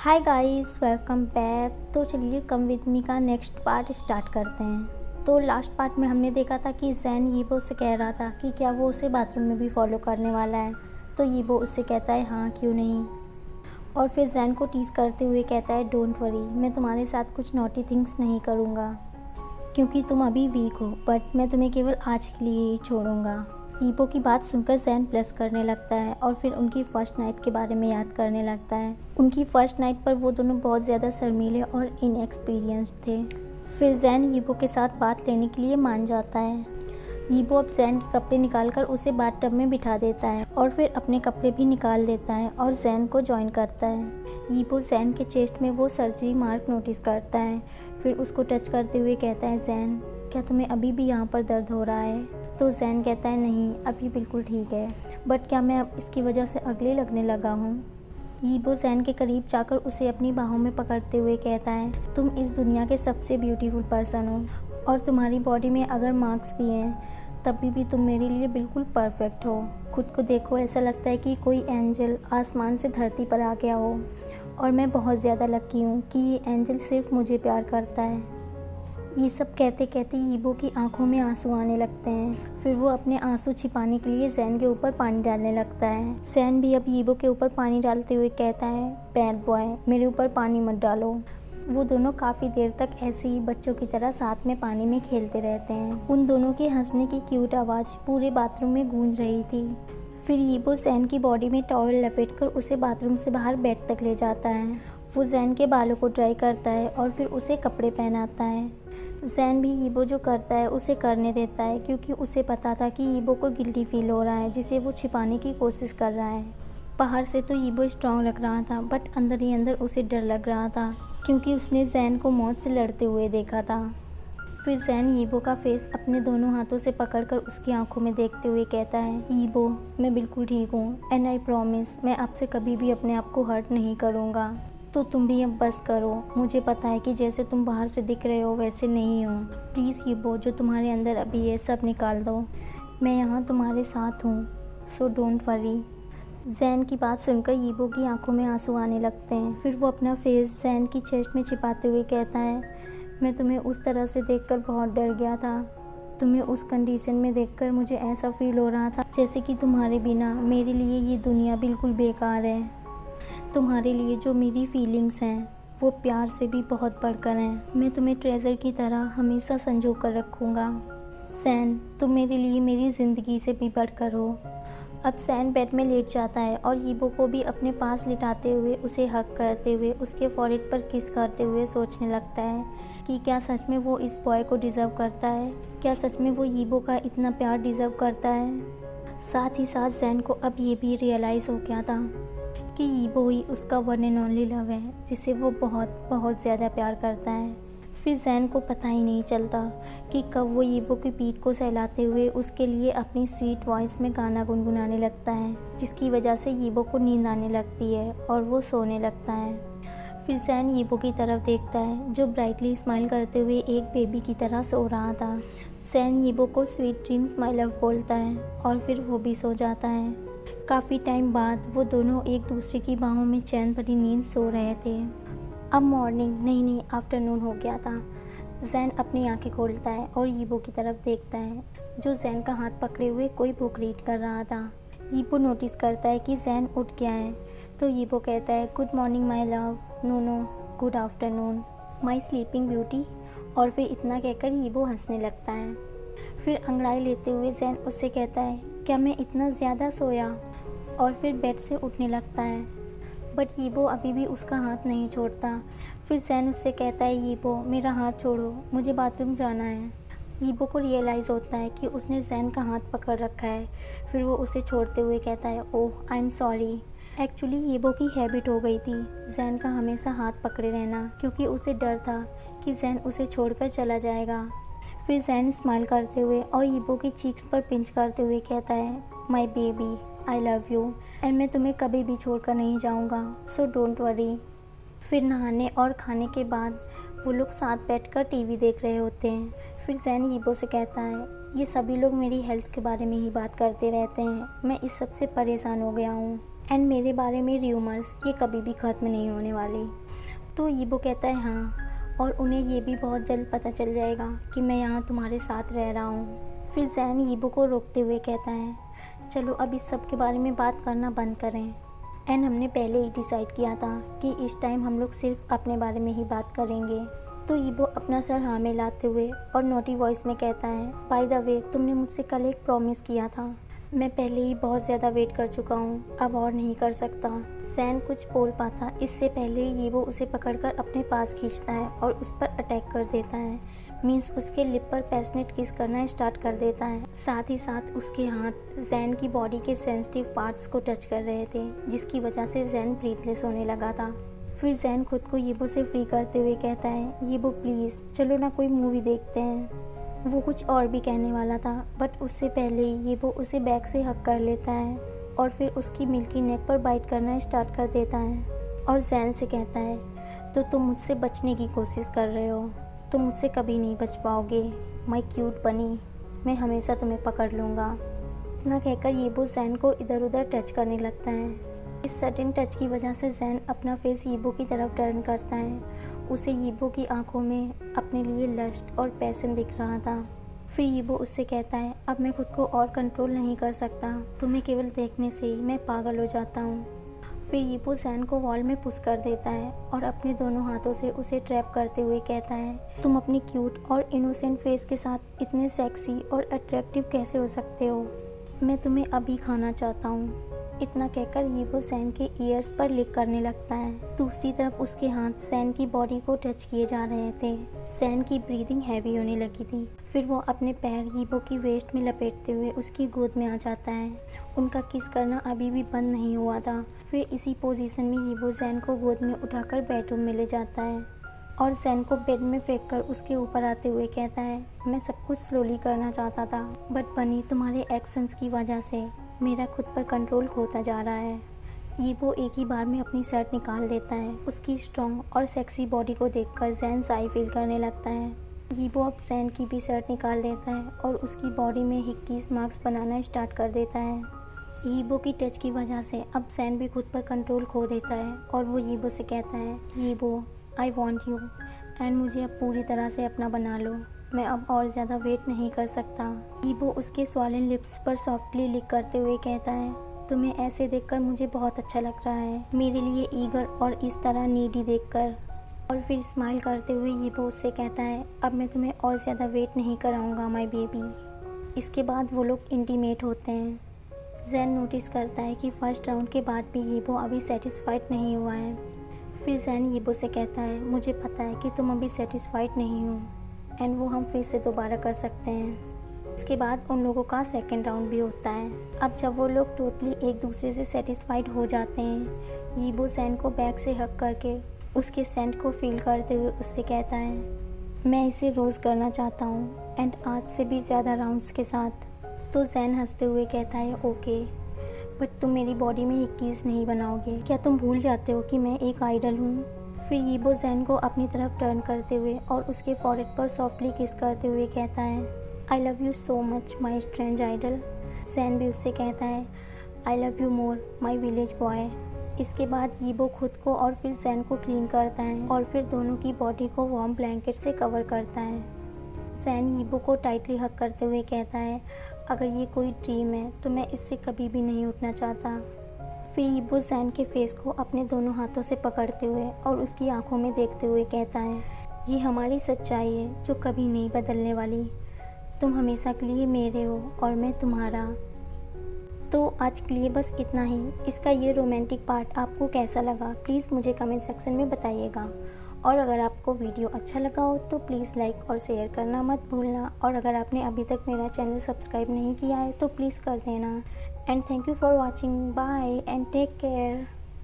Hi guys, welcome back. तो चलिए come with me का नेक्स्ट पार्ट स्टार्ट करते हैं। तो लास्ट पार्ट में हमने देखा था कि जैन यीबो से कह रहा था कि क्या वो उसे बाथरूम में भी फॉलो करने वाला है। तो यीबो उससे कहता है हाँ क्यों नहीं। और फिर जैन को टीज़ करते हुए कहता है डोंट वरी, मैं तुम्हारे साथ कुछ नॉटी थिंग्स नहीं करूँगा क्योंकि तुम अभी वीक हो, बट मैं तुम्हें केवल आज के लिए ही छोड़ूंगा। यीबो की बात सुनकर जैन प्लस करने लगता है और फिर उनकी फ़र्स्ट नाइट के बारे में याद करने लगता है। उनकी फ़र्स्ट नाइट पर वो दोनों बहुत ज़्यादा शर्मीले और इनएक्सपीरियंस्ड थे। फिर जैन यीबो के साथ बात लेने के लिए मान जाता है। यीबो अब जैन के कपड़े निकालकर उसे बाथटब में बिठा देता है और फिर अपने कपड़े भी निकाल देता है और जैन को ज्वाइन करता है। यीबो जैन के चेस्ट में वो सर्जरी मार्क नोटिस करता है। फिर उसको टच करते हुए कहता है जैन, क्या तुम्हें अभी भी यहाँ पर दर्द हो रहा है? तो जैन कहता है नहीं, अभी बिल्कुल ठीक है, बट क्या मैं अब इसकी वजह से अगले लगने लगा हूँ? यीबो जैन के करीब जाकर उसे अपनी बाहों में पकड़ते हुए कहता है तुम इस दुनिया के सबसे ब्यूटीफुल पर्सन हो और तुम्हारी बॉडी में अगर मार्क्स भी हैं तभी भी तुम मेरे लिए बिल्कुल परफेक्ट हो। खुद को देखो, ऐसा लगता है कि कोई एंजल आसमान से धरती पर आ गया हो और मैं बहुत ज़्यादा लकी हूँ कि ये एंजल सिर्फ मुझे प्यार करता है। ये सब कहते कहते यीबो की आंखों में आंसू आने लगते हैं। फिर वो अपने आंसू छिपाने के लिए जैन के ऊपर पानी डालने लगता है। जैन भी अब यीबो के ऊपर पानी डालते हुए कहता है बैड बॉय, मेरे ऊपर पानी मत डालो। वो दोनों काफ़ी देर तक ऐसे ही बच्चों की तरह साथ में पानी में खेलते रहते हैं। उन दोनों के हंसने की क्यूट आवाज़ पूरे बाथरूम में गूंज रही थी। फिर यीबो जैन की बॉडी में टॉवल लपेटकर उसे बाथरूम से बाहर बेड तक ले जाता है। वो जैन के बालों को ड्राई करता है और फिर उसे कपड़े पहनाता है। जैन भी यीबो जो करता है उसे करने देता है क्योंकि उसे पता था कि यीबो को गिल्टी फील हो रहा है जिसे वो छिपाने की कोशिश कर रहा है। बाहर से तो यीबो स्ट्रांग लग रहा था, बट अंदर ही अंदर उसे डर लग रहा था क्योंकि उसने जैन को मौत से लड़ते हुए देखा था। फिर जैन यीबो का फेस अपने दोनों हाथों से पकड़कर उसकी आंखों में देखते हुए कहता है यीबो, मैं बिल्कुल ठीक हूँ एंड आई प्रॉमिस मैं आपसे कभी भी अपने आप को हर्ट नहीं करूँगा। तो तुम भी अब बस करो, मुझे पता है कि जैसे तुम बाहर से दिख रहे हो वैसे नहीं हो। प्लीज़ यीबो, जो तुम्हारे अंदर अभी है सब निकाल दो। मैं यहाँ तुम्हारे साथ हूँ, सो डोंट वरी। जैन की बात सुनकर यीबो की आंखों में आंसू आने लगते हैं। फिर वो अपना फेस जैन की चेस्ट में छिपाते हुए कहता है मैं तुम्हें उस तरह से देखकर बहुत डर गया था। तुम्हें उस कंडीशन में देखकर मुझे ऐसा फील हो रहा था जैसे कि तुम्हारे बिना मेरे लिए ये दुनिया बिल्कुल बेकार है। तुम्हारे लिए जो मेरी फीलिंग्स हैं वो प्यार से भी बहुत बढ़कर हैं। मैं तुम्हें ट्रेजर की तरह हमेशा संजो कर रखूँगा। जैन, तुम मेरे लिए मेरी ज़िंदगी से भी बढ़कर हो। अब जैन बेड में लेट जाता है और यीबो को भी अपने पास लिटाते हुए उसे हग करते हुए उसके फॉरहेड पर किस करते हुए सोचने लगता है कि क्या सच में वो इस बॉय को डिज़र्व करता है, क्या सच में वो यीबो का इतना प्यार डिज़र्व करता है। साथ ही साथ जैन को अब ये भी रियलाइज़ हो गया था कि यीबो ही उसका वन एंड ओनली लव है जिसे वो बहुत बहुत ज़्यादा प्यार करता है। फिर जैन को पता ही नहीं चलता कि कब वो यीबो की पीठ को सहलाते हुए उसके लिए अपनी स्वीट वॉइस में गाना गुनगुनाने लगता है, जिसकी वजह से यीबो को नींद आने लगती है और वो सोने लगता है। फिर जैन यीबो की तरफ देखता है जो ब्राइटली स्माइल करते हुए एक बेबी की तरह सो रहा था। जैन यीबो को स्वीट ड्रीम्स माय लव बोलता है और फिर वो भी सो जाता है। काफ़ी टाइम बाद वो दोनों एक दूसरे की बाहों में चैन भरी नींद सो रहे थे। अब मॉर्निंग नहीं आफ्टरनून हो गया था। जैन अपनी आंखें खोलता है और यीबो की तरफ देखता है जो जैन का हाथ पकड़े हुए कोई बुक रीड कर रहा था। यीबो नोटिस करता है कि जैन उठ गया है तो यीबो कहता है good morning my love. No good afternoon my sleeping beauty. और फिर इतना कहकर यीबो हंसने लगता है। फिर अंगड़ाई लेते हुए जैन उससे कहता है क्या मैं इतना ज़्यादा सोया? और फिर बेड से उठने लगता है, बट यीबो अभी भी उसका हाथ नहीं छोड़ता। फिर जैन उससे कहता है यीबो, मेरा हाथ छोड़ो, मुझे बाथरूम जाना है। यीबो को रियलाइज़ होता है कि उसने जैन का हाथ पकड़ रखा है। फिर वो उसे छोड़ते हुए कहता है ओह आई एम सॉरी। एक्चुअली यीबो की हैबिट हो गई थी जैन का हमेशा हाथ पकड़े रहना, क्योंकि उसे डर था कि जैन उसे छोड़कर चला जाएगा। फिर जैन स्माइल करते हुए और यीबो की चीक्स पर पिंच करते हुए कहता है my baby, I love you and मैं तुम्हें कभी भी छोड़कर नहीं जाऊंगा, सो डोंट वरी। फिर नहाने और खाने के बाद वो लोग साथ बैठकर टीवी देख रहे होते हैं। फिर जैन यीबो से कहता है ये सभी लोग मेरी हेल्थ के बारे में ही बात करते रहते हैं, मैं इस सब से परेशान हो गया हूँ एंड मेरे बारे में र्यूमर्स ये कभी भी ख़त्म नहीं होने वाली। तो यीबो कहता है हाँ, और उन्हें ये भी बहुत जल्द पता चल जाएगा कि मैं यहाँ तुम्हारे साथ रह रहा हूँ। फिर जैन यीबो को रोकते हुए कहता है चलो अब इस सब के बारे में बात करना बंद करें। एंड हमने पहले ही डिसाइड किया था कि इस टाइम हम लोग सिर्फ अपने बारे में ही बात करेंगे। तो यीबो अपना सर हाँ में लाते हुए और नोटी वॉइस में कहता है बाय द वे तुमने मुझसे कल एक प्रॉमिस किया था, मैं पहले ही बहुत ज़्यादा वेट कर चुका हूँ, अब और नहीं कर सकता। जैन कुछ बोल पाता इससे पहले यीबो उसे पकड़कर अपने पास खींचता है और उस पर अटैक कर देता है। मीन्स उसके लिप पर पैशनेट किस करना स्टार्ट कर देता है। साथ ही साथ उसके हाथ जैन की बॉडी के सेंसिटिव पार्ट्स को टच कर रहे थे, जिसकी वजह से जैन ब्रीथलेस होने लगा था। फिर जैन खुद को यीबो से फ्री करते हुए कहता है यीबो प्लीज़ चलो ना कोई मूवी देखते हैं। वो कुछ और भी कहने वाला था बट उससे पहले ही यीबो उसे बैक से हक कर लेता है और फिर उसकी मिल्की नेक पर बाइट करना स्टार्ट कर देता है और जैन से कहता है तो तुम मुझसे बचने की कोशिश कर रहे हो, तुम मुझसे कभी नहीं बच पाओगे माय क्यूट बनी, मैं हमेशा तुम्हें पकड़ लूँगा। इतना कहकर यीबो जैन को इधर उधर टच करने लगता है। इस सडन टच की वजह से जैन अपना फेस यीबो की तरफ टर्न करता है। उसे यीबो की आंखों में अपने लिए लस्ट और पैशन दिख रहा था। फिर यीबो उससे कहता है अब मैं खुद को और कंट्रोल नहीं कर सकता, तुम्हें केवल देखने से ही मैं पागल हो जाता हूँ। फिर यीबो जैन को वॉल में पुश कर देता है और अपने दोनों हाथों से उसे ट्रैप करते हुए कहता है तुम अपनी क्यूट और इनोसेंट फेस के साथ इतने सेक्सी और अट्रैक्टिव कैसे हो सकते हो, मैं तुम्हें अभी खाना चाहता हूँ। इतना कहकर यीबो जैन के ईयर्स पर लिक करने लगता है। दूसरी तरफ उसके हाथ जैन की बॉडी को टच किए जा रहे थे। जैन की ब्रीदिंग हैवी होने लगी थी। फिर वो अपने पैर यीबो की वेस्ट में लपेटते हुए उसकी गोद में आ जाता है। उनका किस करना अभी भी बंद नहीं हुआ था। फिर इसी पोजीशन में यीबो जैन को गोद में उठाकर बेडरूम में ले जाता है और जैन को बेड में फेंक कर उसके ऊपर आते हुए कहता है मैं सब कुछ स्लोली करना चाहता था बट बनी तुम्हारे एक्शंस की वजह से मेरा खुद पर कंट्रोल खोता जा रहा है। यीबो एक ही बार में अपनी शर्ट निकाल देता है। उसकी स्ट्रॉन्ग और सेक्सी बॉडी को देखकर जैन साई फील करने लगता है। यीबो अब जैन की भी शर्ट निकाल देता है और उसकी बॉडी में हिक्कीज मार्क्स बनाना स्टार्ट कर देता है। यीबो की टच की वजह से अब जैन भी खुद पर कंट्रोल खो देता है और वो यीबो से कहता है यीबो आई वॉन्ट यू एंड मुझे अब पूरी तरह से अपना बना लो, मैं अब और ज़्यादा वेट नहीं कर सकता। यीबो उसके स्वॉलन लिप्स पर सॉफ्टली लिक करते हुए कहता है तुम्हें ऐसे देखकर मुझे बहुत अच्छा लग रहा है, मेरे लिए ईगर और इस तरह नीडी देखकर। और फिर स्माइल करते हुए यीबो उससे कहता है अब मैं तुम्हें और ज़्यादा वेट नहीं कराऊंगा माय बेबी। इसके बाद वो लोग इंटीमेट होते हैं। जैन नोटिस करता है कि फर्स्ट राउंड के बाद भी यीबो अभी सेटिस्फाइड नहीं हुआ है। फिर जैन यीबो से कहता है मुझे पता है कि तुम अभी सेटिस्फाइड नहीं हो एंड वो हम फिर से दोबारा कर सकते हैं। इसके बाद उन लोगों का सेकंड राउंड भी होता है। अब जब वो लोग टोटली एक दूसरे से सेटिस्फाइड हो जाते हैं, यीबो जैन को बैक से हक करके उसके सेंट को फील करते हुए उससे कहता है मैं इसे रोज़ करना चाहता हूँ एंड आज से भी ज़्यादा राउंड्स के साथ। तो जैन हंसते हुए कहता है ओके बट तुम मेरी बॉडी में हिक्कीज़ नहीं बनाओगे, क्या तुम भूल जाते हो कि मैं एक आइडल हूँ। फिर यीबो जैन को अपनी तरफ टर्न करते हुए और उसके फॉरहेड पर सॉफ्टली किस करते हुए कहता है I love you so much my strange idol. Zhan भी उससे कहता है I love you more my village boy. इसके बाद यीबो खुद को और फिर जैन को क्लीन करता है और फिर दोनों की बॉडी को वार्म ब्लैंकेट से कवर करता है। जैन यीबो को टाइटली हक करते हुए कहता है अगर ये कोई ड्रीम है तो मैं इससे कभी भी नहीं उठना चाहता। फिर यीबो जैन के फेस को अपने दोनों हाथों से पकड़ते हुए और उसकी आंखों में देखते हुए कहता है ये हमारी सच्चाई है जो कभी नहीं बदलने वाली, तुम हमेशा के लिए मेरे हो और मैं तुम्हारा। तो आज के लिए बस इतना ही। इसका ये रोमांटिक पार्ट आपको कैसा लगा प्लीज़ मुझे कमेंट सेक्शन में बताइएगा। और अगर आपको वीडियो अच्छा लगा हो तो प्लीज़ लाइक और शेयर करना मत भूलना। और अगर आपने अभी तक मेरा चैनल सब्सक्राइब नहीं किया है तो प्लीज़ कर देना। And thank you for watching, bye and take care.